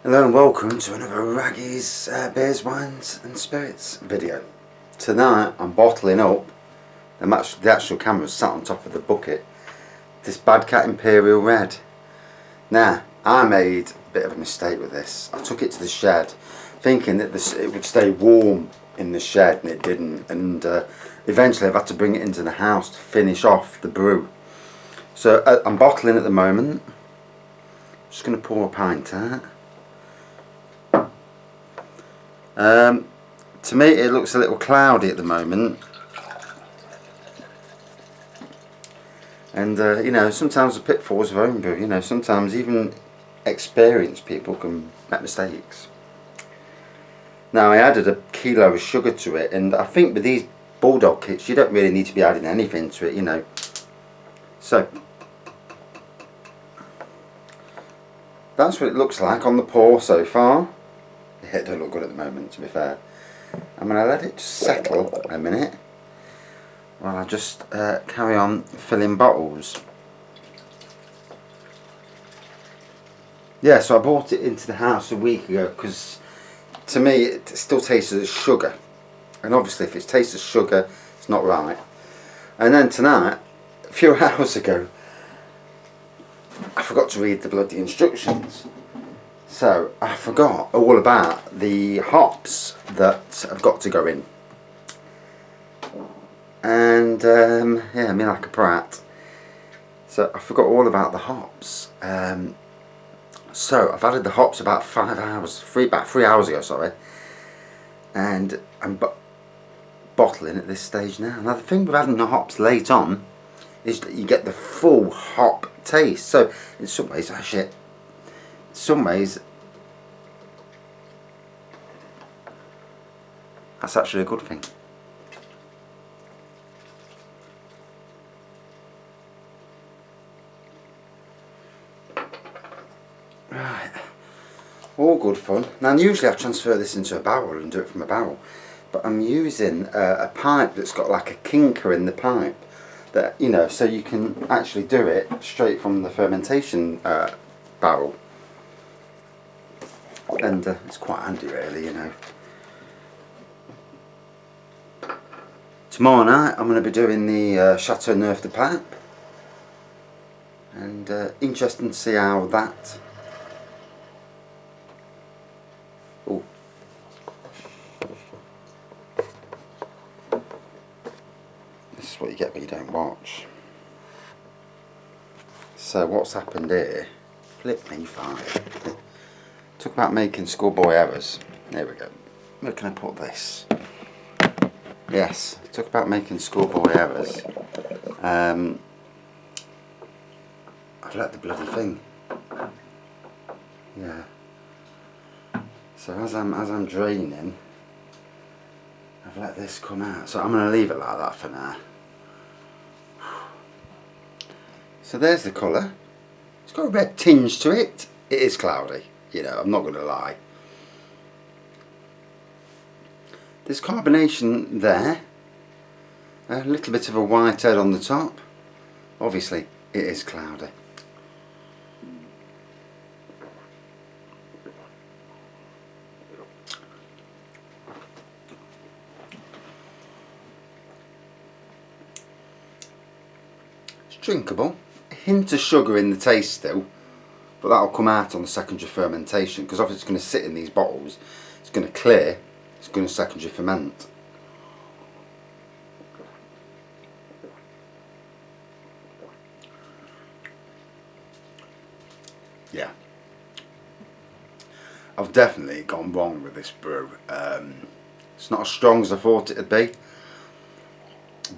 Hello and welcome to another Raggy's Beers, Wines and Spirits video. Tonight I'm bottling up, the actual camera's sat on top of the bucket, this Bad Cat Imperial Red. Now, I made a bit of a mistake with this. I took it to the shed thinking that it would stay warm in the shed, and it didn't, and eventually I've had to bring it into the house to finish off the brew. So I'm bottling at the moment. Just going to pour a pint out. To me it looks a little cloudy at the moment, and you know, sometimes the pitfalls of homebrew, you know, sometimes even experienced people can make mistakes. Now, I added a kilo of sugar to it, and I think with these Bulldog kits you don't really need to be adding anything to it, you know. So that's what it looks like on the pour so far. It don't look good at the moment, to be fair. I'm going to let it just settle a minute while I just carry on filling bottles. Yeah, so I bought it into the house a week ago because to me it still tastes of sugar, and obviously if it tastes of sugar it's not right. And then tonight, a few hours ago, I forgot to read the bloody instructions. So I forgot all about the hops that have got to go in, and yeah, me like a prat. So I forgot all about the hops. So I've added the hops about 5 hours, about 3 hours ago, sorry, and I'm bottling at this stage now. Now the thing with adding the hops late on is that you get the full hop taste. So in some ways, some ways that's actually a good thing. Right, all good fun. Now usually I transfer this into a barrel and do it from a barrel, but I'm using a pipe that's got like a kinker in the pipe, that, you know, so you can actually do it straight from the fermentation barrel, and it's quite handy really, you know. Tomorrow night I'm going to be doing the Chateau Neuf de pipe, and interesting to see how that. Oh, this is what you get when you don't watch. So what's happened here? Flip me 5. Talk about making schoolboy errors. There we go. Where can I put this? Yes, talk about making schoolboy errors. I've let the bloody thing. Yeah. So as I'm draining, I've let this come out. So I'm going to leave it like that for now. So there's the colour. It's got a red tinge to it. It is cloudy, you know, I'm not going to lie. There's carbonation there. A little bit of a white head on the top. Obviously, it is cloudy. It's drinkable. A hint of sugar in the taste still, but that'll come out on the secondary fermentation, because obviously it's going to sit in these bottles. It's going to clear. It's going to secondary ferment. Yeah, I've definitely gone wrong with this brew. It's not as strong as I thought it'd be,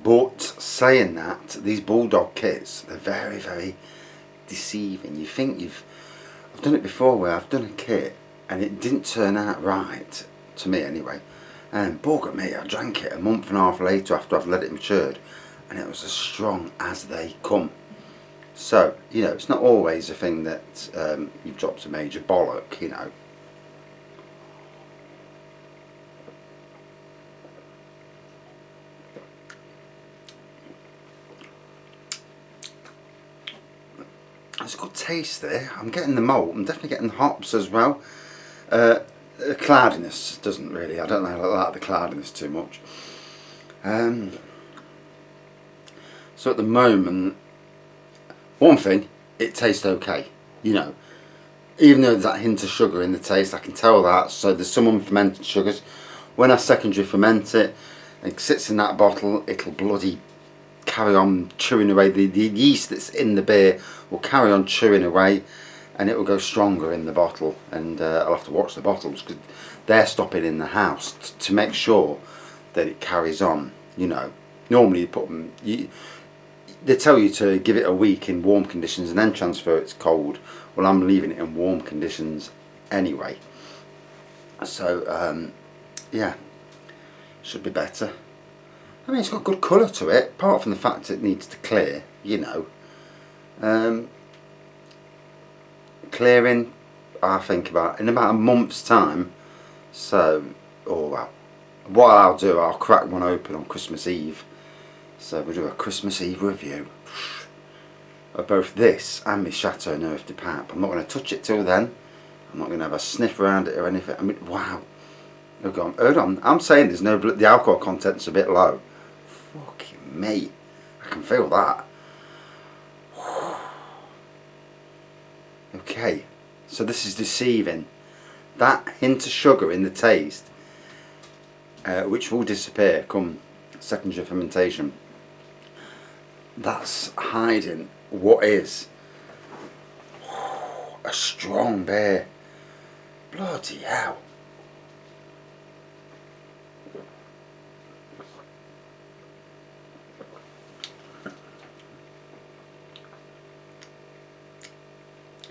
but saying that, these Bulldog kits, they're very, very deceiving. You think I've done it before where I've done a kit and it didn't turn out right, to me anyway, and bugger me, I drank it a month and a half later after I've let it matured, and it was as strong as they come. So, you know, it's not always a thing that you've dropped a major bollock, you know. There's a good taste there. I'm getting the malt, I'm definitely getting the hops as well. The cloudiness doesn't really, I don't know, I like the cloudiness too much. So at the moment, one thing, it tastes okay, you know. Even though there's that hint of sugar in the taste, I can tell that. So there's some unfermented sugars. When I secondary ferment it, it sits in that bottle, it'll bloody carry on chewing away. The yeast that's in the beer will carry on chewing away, and it will go stronger in the bottle. And I'll have to watch the bottles because they're stopping in the house to make sure that it carries on, you know. Normally you put them, they tell you to give it a week in warm conditions and then transfer it to cold. Well, I'm leaving it in warm conditions anyway. So, yeah, should be better. I mean, it's got good colour to it, apart from the fact it needs to clear, you know. Clearing, I think in about a month's time. So, well, what I'll do, I'll crack one open on Christmas Eve. So we'll do a Christmas Eve review of both this and my Chateau Neuf de Pape. I'm not going to touch it till then. I'm not going to have a sniff around it or anything. I mean, wow. Hold on. I'm saying there's no, the alcohol content's a bit low. Fucking me. I can feel that. Okay. So this is deceiving. That hint of sugar in the taste, which will disappear come secondary fermentation, that's hiding what is a strong beer. Bloody hell.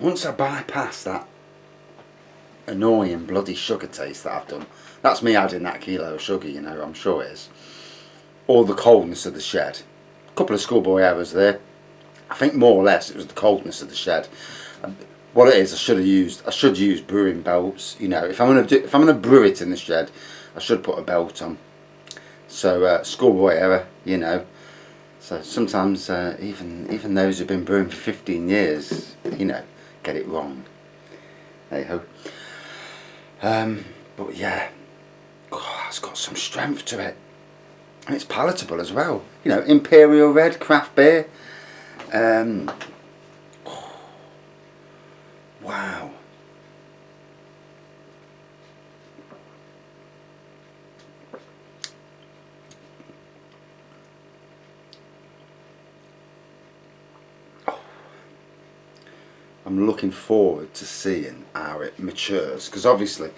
Once I bypass that annoying bloody sugar taste that I've done, that's me adding that kilo of sugar, you know, I'm sure it is, or the coldness of the shed. A couple of schoolboy errors there. I think more or less it was the coldness of the shed. What it is, I should use brewing belts. You know, if I'm gonna brew it in the shed, I should put a belt on. So schoolboy error, you know. So sometimes even those who've been brewing for 15 years, you know, get it wrong. Hey ho. But yeah, God, it's got some strength to it. And it's palatable as well. You know, Imperial Red craft beer. Wow. I'm looking forward to seeing how it matures, because obviously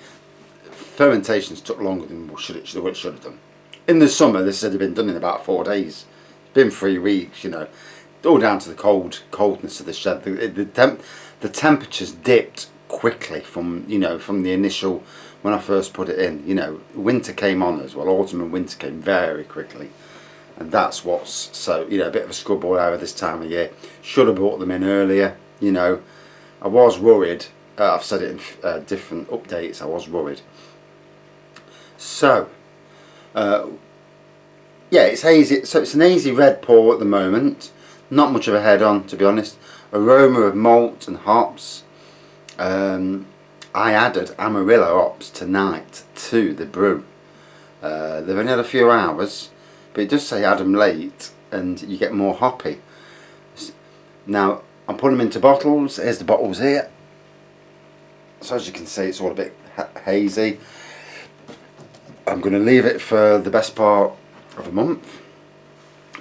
fermentations took longer than what it should have done. In the summer, this had been done in about 4 days. It's been 3 weeks, you know. All down to the coldness of the shed. The temperatures dipped quickly from the initial, when I first put it in. You know, winter came on as well. Autumn and winter came very quickly, and that's what's so, you know, a bit of a schoolboy hour this time of year. Should have brought them in earlier. You know, I was worried. I've said it in different updates. I was worried. So. Yeah, it's hazy. So it's an hazy red pour at the moment. Not much of a head on, to be honest. Aroma of malt and hops. I added Amarillo hops tonight to the brew. They've only had a few hours, but it does say add them late and you get more hoppy. Now I'm putting them into bottles. Here's the bottles here. So as you can see, it's all a bit hazy. I'm going to leave it for the best part of a month.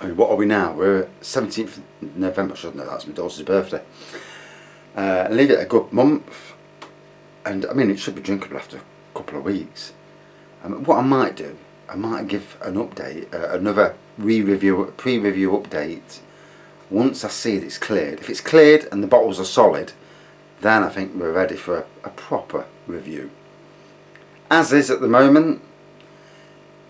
I mean, what are we now? We're 17th November, I should know, that's my daughter's birthday. Leave it a good month, and I mean, it should be drinkable after a couple of weeks. What I might do, I might give an update, another pre-review update, once I see that it's cleared. If it's cleared and the bottles are solid, then I think we're ready for a proper review. As is at the moment,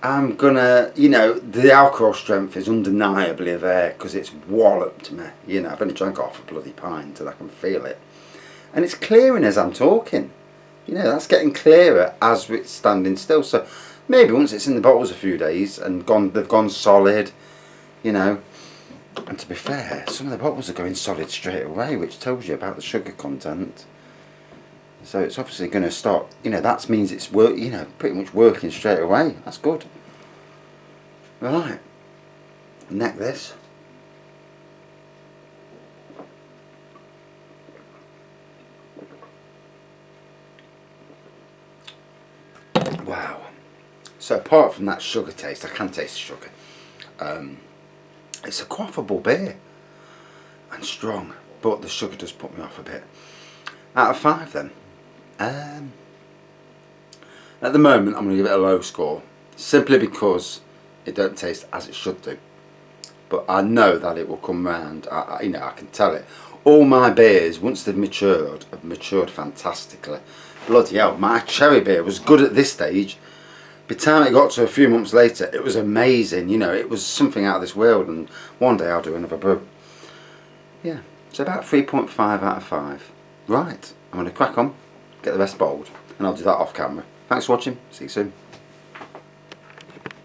I'm gonna, you know, the alcohol strength is undeniably there because it's walloped me. You know, I've only drank half a bloody pint and I can feel it. And it's clearing as I'm talking. You know, that's getting clearer as it's standing still. So maybe once it's in the bottles a few days and they've gone solid, you know. And to be fair, some of the bottles are going solid straight away, which tells you about the sugar content. So it's obviously going to start, you know, that means it's pretty much working straight away. That's good. Right, neck this. Wow. So apart from that sugar taste, I can taste the sugar. It's a quaffable beer and strong, but the sugar does put me off a bit. Out of 5 then. At the moment I'm going to give it a low score, simply because it don't taste as it should do. But I know that it will come round. I can tell it. All my beers, once they've matured, have matured fantastically. Bloody hell, my cherry beer was good at this stage. By the time it got to a few months later, it was amazing. You know, it was something out of this world, and one day I'll do another brew. Yeah, so about 3.5 out of 5. Right, I'm going to crack on, get the rest bottled, and I'll do that off camera. Thanks for watching, see you soon.